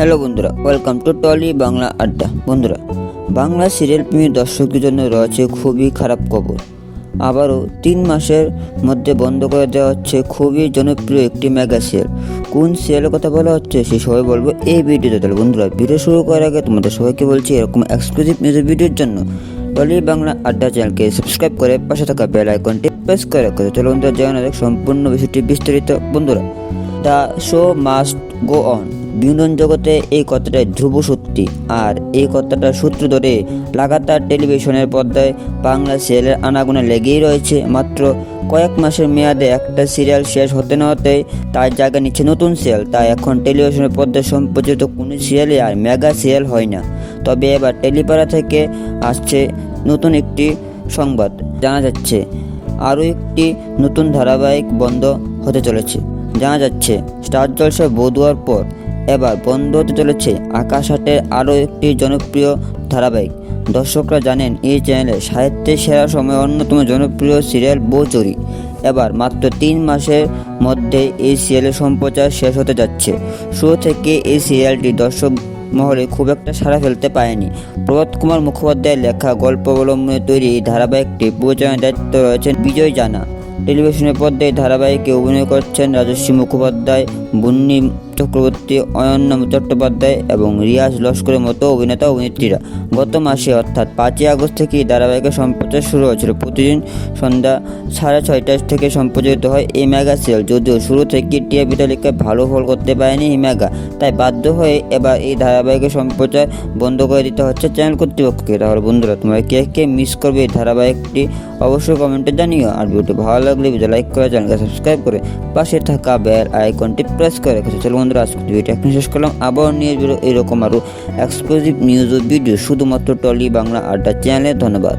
Hello বন্ধুরা, welcome to trolley Bangla আড্ডা। বন্ধুরা, বাংলা সিরিয়াল প্রেমী দর্শকদের জন্য রয়েছে খুবই খারাপ খবর। আবারও 3 মাসের মধ্যে বন্ধ করে দেওয়া হচ্ছে খুবই জনপ্রিয় একটি মেগা সিরিয়াল। কোন সিরিয়ালের কথা বলা হচ্ছে সে সবাই বলবো এই ভিডিওতে। তাহলে বন্ধুরা, ভিডিও শুরু করার আগে তোমাদের সবাইকে বলছি এরকম এক্সক্লুসিভ নিউজ ভিডিওর জন্য টলি বাংলা আড্ডা চ্যানেলকে সাবস্ক্রাইব করে পাশে থাকা বেল আইকনটি প্রেস করে রাখো। চলো বন্ধুরা, জানা যাক সম্পূর্ণ বিষয়টি বিস্তারিত। বন্ধুরা, the show must go on. বিনোদন জগতে এই কথাটাই ধ্রুব সত্যি, আর এই কথাটার সূত্র ধরে লাগাতার টেলিভিশনের পর্দায় বাংলা সিরিয়ালের আনাগোনা লেগেই রয়েছে। মাত্র কয়েক মাসের মেয়াদে একটা সিরিয়াল শেষ হতে না হতেই তার জায়গা নিচ্ছে নতুন সিরিয়াল। তাই এখন টেলিভিশনের পর্দায় সম্প্রচারিত কোনো সিরিয়ালই আর মেগা সিরিয়াল হয় না। তবে এবার টেলিপাড়া থেকে আসছে নতুন একটি সংবাদ। জানা যাচ্ছে আরও একটি নতুন ধারাবাহিক বন্ধ হতে চলেছে। জানা যাচ্ছে স্টার জলসায় বদুয়ার পর এবার বন্ধ হতে চলেছে আকাশ আটের আরও একটি জনপ্রিয় ধারাবাহিক। দর্শকরা জানেন এই চ্যানেলে সাহিত্যের সেরা সময় অন্যতম জনপ্রিয় সিরিয়াল বউচুরি। এবার মাত্র 3 মাসের মধ্যে এই সিরিয়ালের সম্প্রচার শেষ হতে যাচ্ছে। শুরু থেকে এই সিরিয়ালটি দর্শক মহলে খুব একটা সাড়া ফেলতে পারেনি। প্রভাত কুমার মুখোপাধ্যায়ের লেখা গল্প অবলম্বনে তৈরি এই ধারাবাহিকটি পরিচালনার দায়িত্ব রয়েছেন বিজয় জানা। টেলিভিশনের পর্দায় ধারাবাহিকে অভিনয় করছেন রাজশ্রী মুখোপাধ্যায়, বুন্নি চক্রবর্তী, অনন্যা চট্টোপাধ্যায় এবং রিয়াজ লস্করের মতো অভিনেতা অভিনেত্রীরা। গত মাসে অর্থাৎ 5ই আগস্ট থেকে ধারাবাহিকের সম্প্রচার শুরু হয়েছিল। প্রতিদিন সন্ধ্যা 6:30 থেকে সম্প্রচারিত হয় এই মেগা সিরিয়াল। যদিও শুরু থেকে টিআরপি তালিকায় ভালো ফল করতে পারেনি এই মেগা, তাই বাধ্য হয়ে এবার এই ধারাবাহিকের সম্প্রচার বন্ধ করে দিতে হচ্ছে চ্যানেল কর্তৃপক্ষকে। তাহলে বন্ধুরা, তোমরা কে কে মিস করবে এই ধারাবাহিকটি অবশ্যই কমেন্টে জানিও। আর ভিডিওটি ভালো লাগলে ভিডিও লাইক করে চ্যানেলকে সাবস্ক্রাইব করে পাশে থাকা বেল আইকনটি প্রেস করে রেখেছে। চলো বন্ধুরা, আজকে ভিডিওটা এখন শেষ করলাম। আবার নিয়ে এরকম আরও এক্সক্লুসিভ নিউজ ও ভিডিও শুধুমাত্র টলি বাংলা আড্ডা চ্যানেলে। ধন্যবাদ।